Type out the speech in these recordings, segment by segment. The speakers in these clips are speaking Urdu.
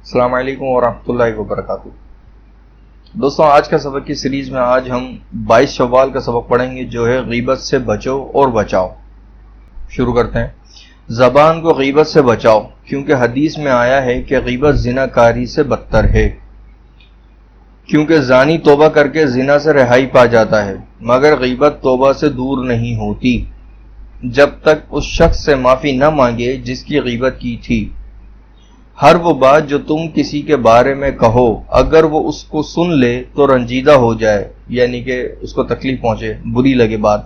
السلام علیکم ورحمۃ اللہ وبرکاتہ۔ دوستوں، آج کا سبق کی سیریز میں آج ہم 22 شوال کا سبق پڑھیں گے جو ہے غیبت سے بچو اور بچاؤ۔ شروع کرتے ہیں۔ زبان کو غیبت سے بچاؤ کیونکہ حدیث میں آیا ہے کہ غیبت زنا کاری سے بدتر ہے، کیونکہ زانی توبہ کر کے زنا سے رہائی پا جاتا ہے، مگر غیبت توبہ سے دور نہیں ہوتی جب تک اس شخص سے معافی نہ مانگے جس کی غیبت کی تھی۔ ہر وہ بات جو تم کسی کے بارے میں کہو اگر وہ اس کو سن لے تو رنجیدہ ہو جائے، یعنی کہ اس کو تکلیف پہنچے، بری لگے بات،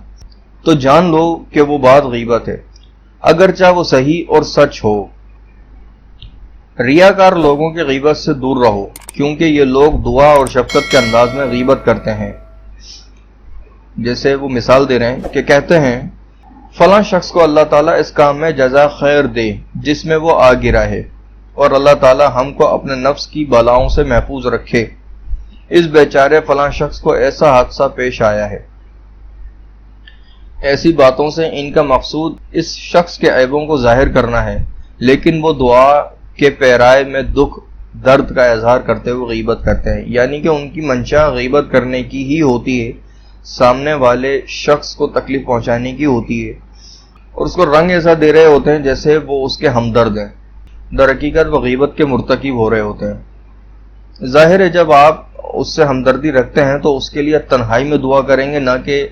تو جان لو کہ وہ بات غیبت ہے، اگرچہ وہ صحیح اور سچ ہو۔ ریاکار لوگوں کی غیبت سے دور رہو کیونکہ یہ لوگ دعا اور شفقت کے انداز میں غیبت کرتے ہیں۔ جیسے وہ مثال دے رہے ہیں کہ کہتے ہیں فلاں شخص کو اللہ تعالیٰ اس کام میں جزا خیر دے جس میں وہ آ گرا ہے، اور اللہ تعالیٰ ہم کو اپنے نفس کی بلاؤں سے محفوظ رکھے، اس بیچارے فلاں شخص کو ایسا حادثہ پیش آیا ہے۔ ایسی باتوں سے ان کا مقصود اس شخص کے عیبوں کو ظاہر کرنا ہے، لیکن وہ دعا کے پیرائے میں دکھ درد کا اظہار کرتے ہوئے غیبت کرتے ہیں، یعنی کہ ان کی منشا غیبت کرنے کی ہی ہوتی ہے، سامنے والے شخص کو تکلیف پہنچانے کی ہوتی ہے، اور اس کو رنگ ایسا دے رہے ہوتے ہیں جیسے وہ اس کے ہمدرد ہیں، در حقیقت وہ غیبت کے مرتکب ہو رہے ہوتے ہیں۔ ظاہر ہے جب آپ اس سے ہمدردی رکھتے ہیں تو اس کے لیے تنہائی میں دعا کریں گے، نہ کہ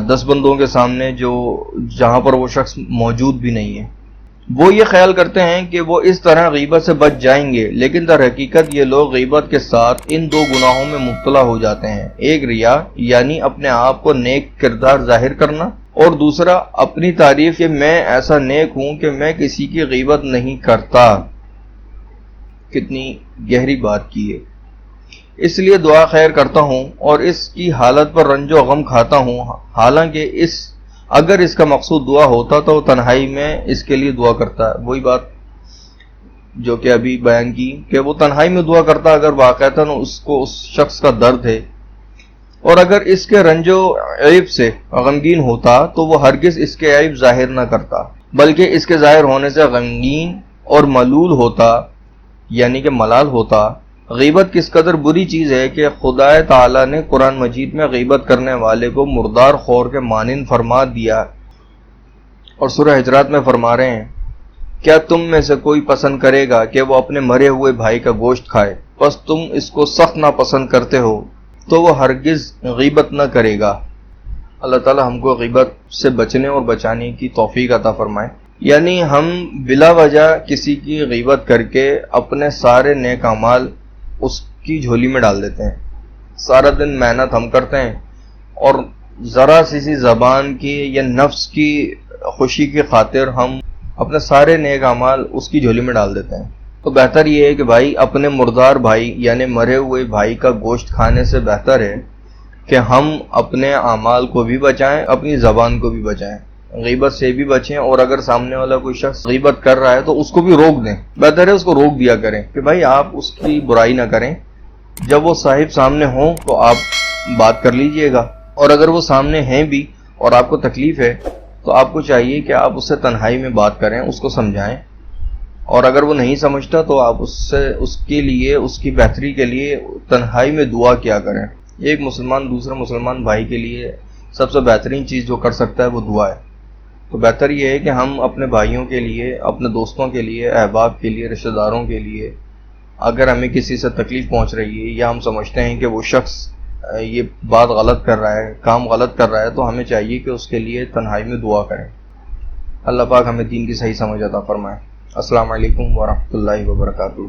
10 بندوں کے سامنے جہاں پر وہ شخص موجود بھی نہیں ہے۔ وہ یہ خیال کرتے ہیں کہ وہ اس طرح غیبت سے بچ جائیں گے، لیکن در حقیقت یہ لوگ غیبت کے ساتھ ان دو گناہوں میں مبتلا ہو جاتے ہیں، ایک ریا یعنی اپنے آپ کو نیک کردار ظاہر کرنا، اور دوسرا اپنی تعریف کہ میں ایسا نیک ہوں کہ میں کسی کی غیبت نہیں کرتا۔ کتنی گہری بات کی ہے۔ اس لیے دعا خیر کرتا ہوں اور اس کی حالت پر رنج و غم کھاتا ہوں، حالانکہ اگر اس کا مقصود دعا ہوتا تو تنہائی میں اس کے لیے دعا کرتا۔ وہی بات جو کہ ابھی بیان کی کہ وہ تنہائی میں دعا کرتا اگر واقعتاً اس کو اس شخص کا درد ہے، اور اگر اس کے رنج و عیب سے غمگین ہوتا تو وہ ہرگز اس کے عیب ظاہر نہ کرتا، بلکہ اس کے ظاہر ہونے سے غمگین اور ملول ہوتا، یعنی کہ ملال ہوتا۔ غیبت کس قدر بری چیز ہے کہ خدا تعالیٰ نے قرآن مجید میں غیبت کرنے والے کو مردار خور کے مانند فرما دیا، اور سورہ حجرات میں فرما رہے ہیں کیا تم میں سے کوئی پسند کرے گا کہ وہ اپنے مرے ہوئے بھائی کا گوشت کھائے، پس تم اس کو سخت ناپسند کرتے ہو تو وہ ہرگز غیبت نہ کرے گا۔ اللہ تعالیٰ ہم کو غیبت سے بچنے اور بچانے کی توفیق عطا فرمائے۔ یعنی ہم بلا وجہ کسی کی غیبت کر کے اپنے سارے نیک اعمال اس کی جھولی میں ڈال دیتے ہیں۔ سارا دن محنت ہم کرتے ہیں اور ذرا سی زبان کی یا نفس کی خوشی کی خاطر ہم اپنے سارے نیک اعمال اس کی جھولی میں ڈال دیتے ہیں۔ تو بہتر یہ ہے کہ بھائی اپنے مردار بھائی یعنی مرے ہوئے بھائی کا گوشت کھانے سے بہتر ہے کہ ہم اپنے اعمال کو بھی بچائیں، اپنی زبان کو بھی بچائیں، غیبت سے بھی بچیں، اور اگر سامنے والا کوئی شخص غیبت کر رہا ہے تو اس کو بھی روک دیں۔ بہتر ہے اس کو روک دیا کریں کہ بھائی آپ اس کی برائی نہ کریں، جب وہ صاحب سامنے ہوں تو آپ بات کر لیجئے گا، اور اگر وہ سامنے ہیں بھی اور آپ کو تکلیف ہے تو آپ کو چاہیے کہ آپ اس سے تنہائی میں بات کریں، اس کو سمجھائیں، اور اگر وہ نہیں سمجھتا تو آپ اس کے لیے، اس کی بہتری کے لیے تنہائی میں دعا کیا کریں۔ ایک مسلمان دوسرے مسلمان بھائی کے لیے سب سے بہترین چیز جو کر سکتا ہے وہ دعا ہے۔ تو بہتر یہ ہے کہ ہم اپنے بھائیوں کے لیے، اپنے دوستوں کے لیے، احباب کے لیے، رشتہ داروں کے لیے، اگر ہمیں کسی سے تکلیف پہنچ رہی ہے یا ہم سمجھتے ہیں کہ وہ شخص یہ بات غلط کر رہا ہے، کام غلط کر رہا ہے، تو ہمیں چاہیے کہ اس کے لیے تنہائی میں دعا کریں۔ اللہ پاک ہمیں دین کی صحیح سمجھ عطا فرمائے۔ السلام علیکم ورحمۃ اللہ وبرکاتہ۔